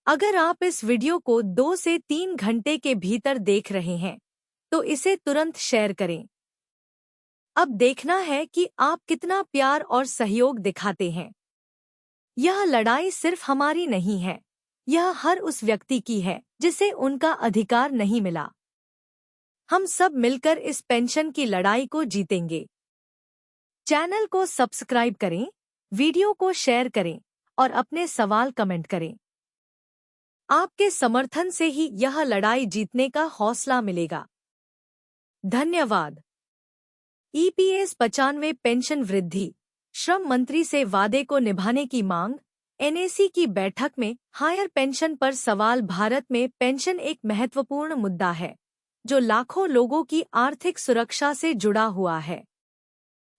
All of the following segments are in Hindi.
अगर आप इस वीडियो को 2 से 3 घंटे के भीतर देख रहे हैं, तो इसे तुरंत शेयर करें। अब देखना है कि आप कितना प्यार और सहयोग दिखाते हैं। यह लड़ाई सिर्फ हमारी नहीं है, यह हर उस व्यक्ति की है जिसे उनका अधिकार नहीं मिला। हम सब मिलकर इस पेंशन की लड़ाई को जीतेंगे। चैनल को सब्सक्राइब करें, वीडियो को शेयर करें और अपने सवाल कमेंट करें। आपके समर्थन से ही यह लड़ाई जीतने का हौसला मिलेगा। धन्यवाद। ईपीएस 95 पेंशन वृद्धि, श्रम मंत्री से वादे को निभाने की मांग। एनएसी की बैठक में हायर पेंशन पर सवाल। भारत में पेंशन एक महत्वपूर्ण मुद्दा है, जो लाखों लोगों की आर्थिक सुरक्षा से जुड़ा हुआ है।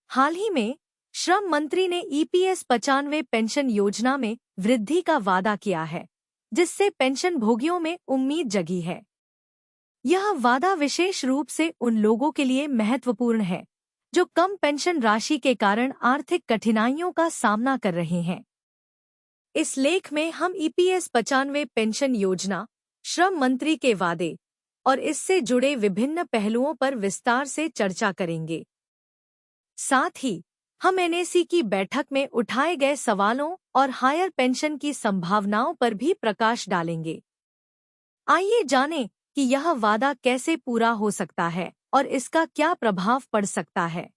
हाल ही में श्रम मंत्री ने ईपीएस 95 पेंशन योजना में वृद्धि का वादा किया है, जिससे पेंशन भोगियों में उम्मीद जगी है। यह वादा विशेष रूप से उन लोगों के लिए महत्वपूर्ण है जो कम पेंशन राशि के कारण आर्थिक कठिनाइयों का सामना कर रहे हैं। इस लेख में हम ईपीएस 95 पेंशन योजना, श्रम मंत्री के वादे और इससे जुड़े विभिन्न पहलुओं पर विस्तार से चर्चा करेंगे। साथ ही हम एनएसी की बैठक में उठाए गए सवालों और हायर पेंशन की संभावनाओं पर भी प्रकाश डालेंगे। आइए जानें कि यह वादा कैसे पूरा हो सकता है और इसका क्या प्रभाव पड़ सकता है।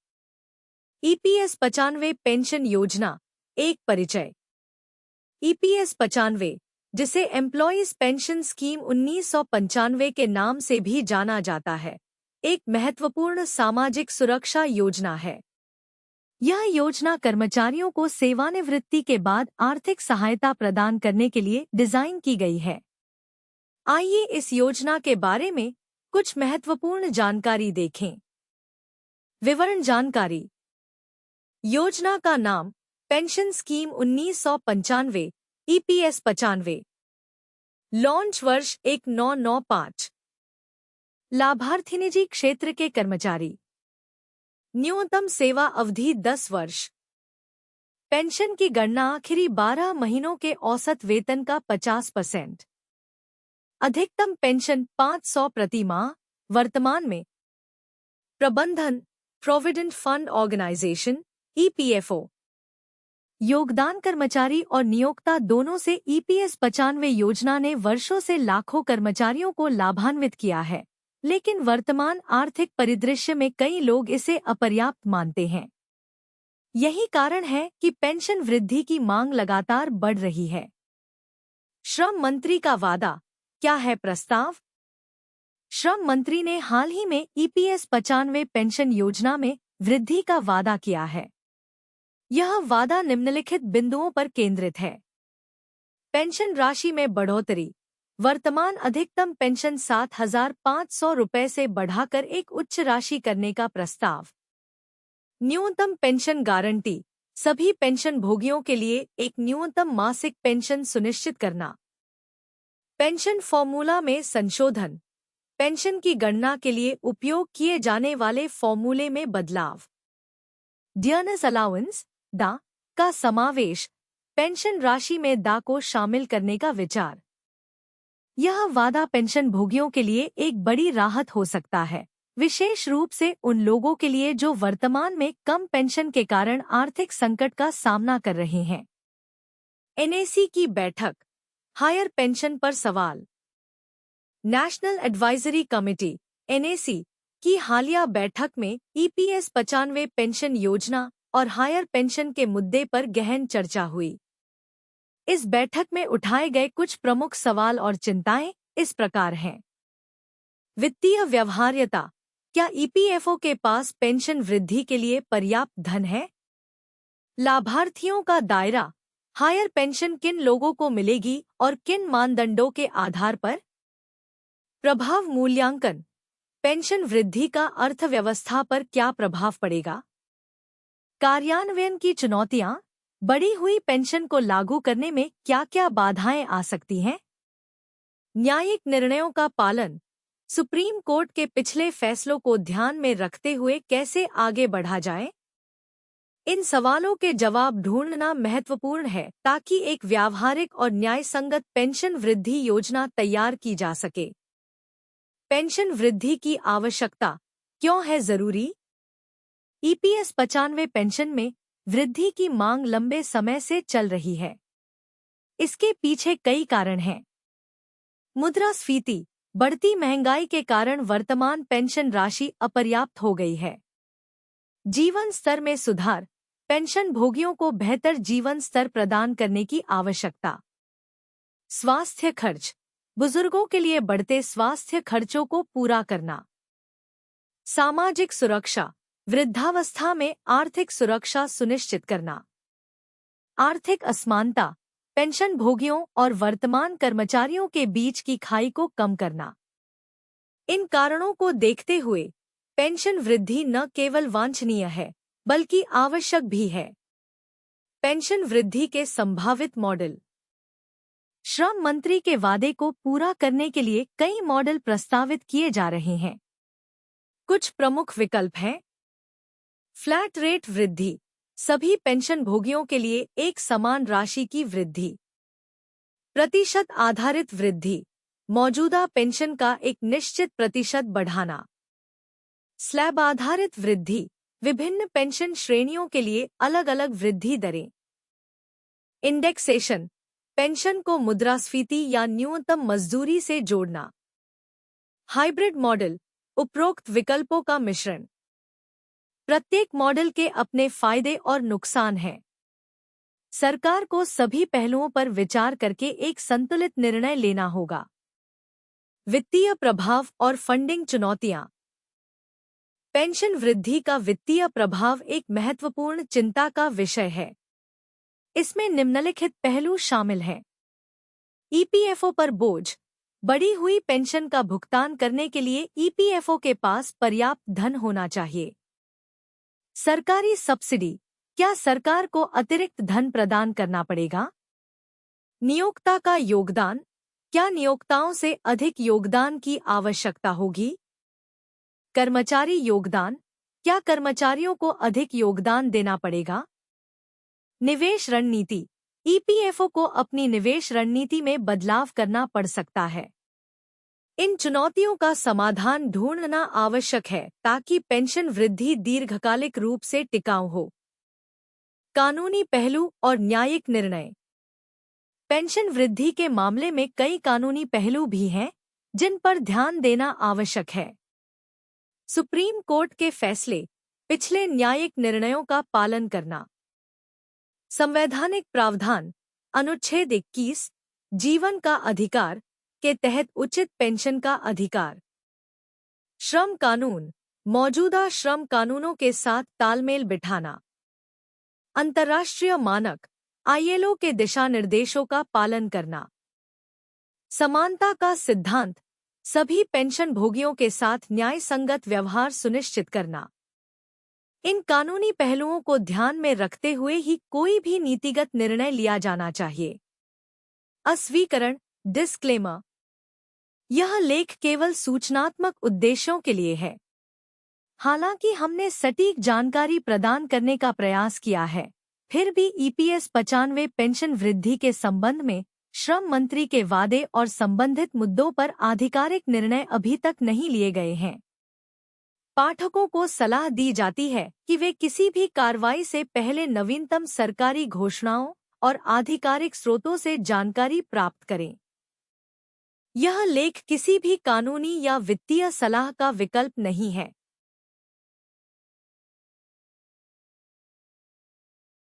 ईपीएस 95 पेंशन योजना, एक परिचय। ईपीएस 95, जिसे एम्प्लॉयज पेंशन स्कीम 1995 के नाम से भी जाना जाता है, एक महत्वपूर्ण सामाजिक सुरक्षा योजना है। यह योजना कर्मचारियों को सेवानिवृत्ति के बाद आर्थिक सहायता प्रदान करने के लिए डिजाइन की गई है। आइए इस योजना के बारे में कुछ महत्वपूर्ण जानकारी देखें। विवरण जानकारी। योजना का नाम पेंशन स्कीम 1995, ईपीएस 95। लॉन्च वर्ष 1995। लाभार्थी निजी क्षेत्र के कर्मचारी। न्यूनतम सेवा अवधि 10 वर्ष। पेंशन की गणना आखिरी 12 महीनों के औसत वेतन का 50%। अधिकतम पेंशन 500 प्रति माह। वर्तमान में प्रबंधन प्रोविडेंट फंड ऑर्गेनाइजेशन, ईपीएफओ। योगदान कर्मचारी और नियोक्ता दोनों से ईपीएस 95 योजना ने वर्षों से लाखों कर्मचारियों को लाभान्वित किया है, लेकिन वर्तमान आर्थिक परिदृश्य में कई लोग इसे अपर्याप्त मानते हैं। यही कारण है कि पेंशन वृद्धि की मांग लगातार बढ़ रही है। श्रम मंत्री का वादा, क्या है प्रस्ताव? श्रम मंत्री ने हाल ही में ईपीएस 95 पेंशन योजना में वृद्धि का वादा किया है। यह वादा निम्नलिखित बिंदुओं पर केंद्रित है। पेंशन राशि में बढ़ोतरी। वर्तमान अधिकतम पेंशन 7,500 रुपये से बढ़ाकर एक उच्च राशि करने का प्रस्ताव। न्यूनतम पेंशन गारंटी। सभी पेंशन भोगियों के लिए एक न्यूनतम मासिक पेंशन सुनिश्चित करना। पेंशन फॉर्मूला में संशोधन। पेंशन की गणना के लिए उपयोग किए जाने वाले फॉर्मूले में बदलाव। डियरनेस अलाउंस, डा, का समावेश। पेंशन राशि में डा को शामिल करने का विचार। यह वादा पेंशन भोगियों के लिए एक बड़ी राहत हो सकता है, विशेष रूप से उन लोगों के लिए जो वर्तमान में कम पेंशन के कारण आर्थिक संकट का सामना कर रहे हैं। एनएसी की बैठक, हायर पेंशन पर सवाल। नेशनल एडवाइजरी कमेटी, एनएसी, की हालिया बैठक में ईपीएस 95 पेंशन योजना और हायर पेंशन के मुद्दे पर गहन चर्चा हुई। इस बैठक में उठाए गए कुछ प्रमुख सवाल और चिंताएं इस प्रकार हैं। वित्तीय व्यवहार्यता। क्या ईपीएफओ के पास पेंशन वृद्धि के लिए पर्याप्त धन है? लाभार्थियों का दायरा। हायर पेंशन किन लोगों को मिलेगी और किन मानदंडों के आधार पर? प्रभाव मूल्यांकन। पेंशन वृद्धि का अर्थव्यवस्था पर क्या प्रभाव पड़ेगा? कार्यान्वयन की चुनौतियां। बढ़ी हुई पेंशन को लागू करने में क्या-क्या बाधाएं आ सकती हैं? न्यायिक निर्णयों का पालन। सुप्रीम कोर्ट के पिछले फैसलों को ध्यान में रखते हुए कैसे आगे बढ़ा जाए? इन सवालों के जवाब ढूंढना महत्वपूर्ण है ताकि एक व्यावहारिक और न्यायसंगत पेंशन वृद्धि योजना तैयार की जा सके। पेंशन वृद्धि की आवश्यकता क्यों है जरूरी? ईपीएस 95 पेंशन में वृद्धि की मांग लंबे समय से चल रही है। इसके पीछे कई कारण हैं। मुद्रास्फीति, बढ़ती महंगाई के कारण वर्तमान पेंशन राशि अपर्याप्त हो गई है। जीवन स्तर में सुधार, पेंशन भोगियों को बेहतर जीवन स्तर प्रदान करने की आवश्यकता। स्वास्थ्य खर्च, बुजुर्गों के लिए बढ़ते स्वास्थ्य खर्चों को पूरा करना। सामाजिक सुरक्षा, वृद्धावस्था में आर्थिक सुरक्षा सुनिश्चित करना। आर्थिक असमानता, पेंशन भोगियों और वर्तमान कर्मचारियों के बीच की खाई को कम करना। इन कारणों को देखते हुए पेंशन वृद्धि न केवल वांछनीय है बल्कि आवश्यक भी है। पेंशन वृद्धि के संभावित मॉडल। श्रम मंत्री के वादे को पूरा करने के लिए कई मॉडल प्रस्तावित किए जा रहे हैं। कुछ प्रमुख विकल्प हैं। फ्लैट रेट वृद्धि, सभी पेंशन भोगियों के लिए एक समान राशि की वृद्धि। प्रतिशत आधारित वृद्धि, मौजूदा पेंशन का एक निश्चित प्रतिशत बढ़ाना। स्लैब आधारित वृद्धि, विभिन्न पेंशन श्रेणियों के लिए अलग अलग वृद्धि दरें। इंडेक्सेशन, पेंशन को मुद्रास्फीति या न्यूनतम मजदूरी से जोड़ना। हाइब्रिड मॉडल, उपरोक्त विकल्पों का मिश्रण। प्रत्येक मॉडल के अपने फायदे और नुकसान हैं। सरकार को सभी पहलुओं पर विचार करके एक संतुलित निर्णय लेना होगा। वित्तीय प्रभाव और फंडिंग चुनौतियां। पेंशन वृद्धि का वित्तीय प्रभाव एक महत्वपूर्ण चिंता का विषय है। इसमें निम्नलिखित पहलू शामिल हैं। ईपीएफओ पर बोझ, बढ़ी हुई पेंशन का भुगतान करने के लिए ईपीएफओ के पास पर्याप्त धन होना चाहिए। सरकारी सब्सिडी, क्या सरकार को अतिरिक्त धन प्रदान करना पड़ेगा? नियोक्ता का योगदान, क्या नियोक्ताओं से अधिक योगदान की आवश्यकता होगी? कर्मचारी योगदान, क्या कर्मचारियों को अधिक योगदान देना पड़ेगा? निवेश रणनीति, ईपीएफओ को अपनी निवेश रणनीति में बदलाव करना पड़ सकता है। इन चुनौतियों का समाधान ढूंढना आवश्यक है ताकि पेंशन वृद्धि दीर्घकालिक रूप से टिकाऊ हो। कानूनी पहलू और न्यायिक निर्णय। पेंशन वृद्धि के मामले में कई कानूनी पहलू भी हैं जिन पर ध्यान देना आवश्यक है। सुप्रीम कोर्ट के फैसले, पिछले न्यायिक निर्णयों का पालन करना। संवैधानिक प्रावधान, अनुच्छेद 21, जीवन का अधिकार के तहत उचित पेंशन का अधिकार। श्रम कानून, मौजूदा श्रम कानूनों के साथ तालमेल बिठाना। अंतर्राष्ट्रीय मानक, आईएलओ के दिशा निर्देशों का पालन करना। समानता का सिद्धांत, सभी पेंशन भोगियों के साथ न्यायसंगत व्यवहार सुनिश्चित करना। इन कानूनी पहलुओं को ध्यान में रखते हुए ही कोई भी नीतिगत निर्णय लिया जाना चाहिए। अस्वीकरण, डिस्क्लेमर, यह लेख केवल सूचनात्मक उद्देश्यों के लिए है। हालांकि हमने सटीक जानकारी प्रदान करने का प्रयास किया है, फिर भी ईपीएस 95 पेंशन वृद्धि के संबंध में श्रम मंत्री के वादे और संबंधित मुद्दों पर आधिकारिक निर्णय अभी तक नहीं लिए गए हैं। पाठकों को सलाह दी जाती है कि वे किसी भी कार्रवाई से पहले नवीनतम सरकारी घोषणाओं और आधिकारिक स्रोतों से जानकारी प्राप्त करें। यह लेख किसी भी कानूनी या वित्तीय सलाह का विकल्प नहीं है।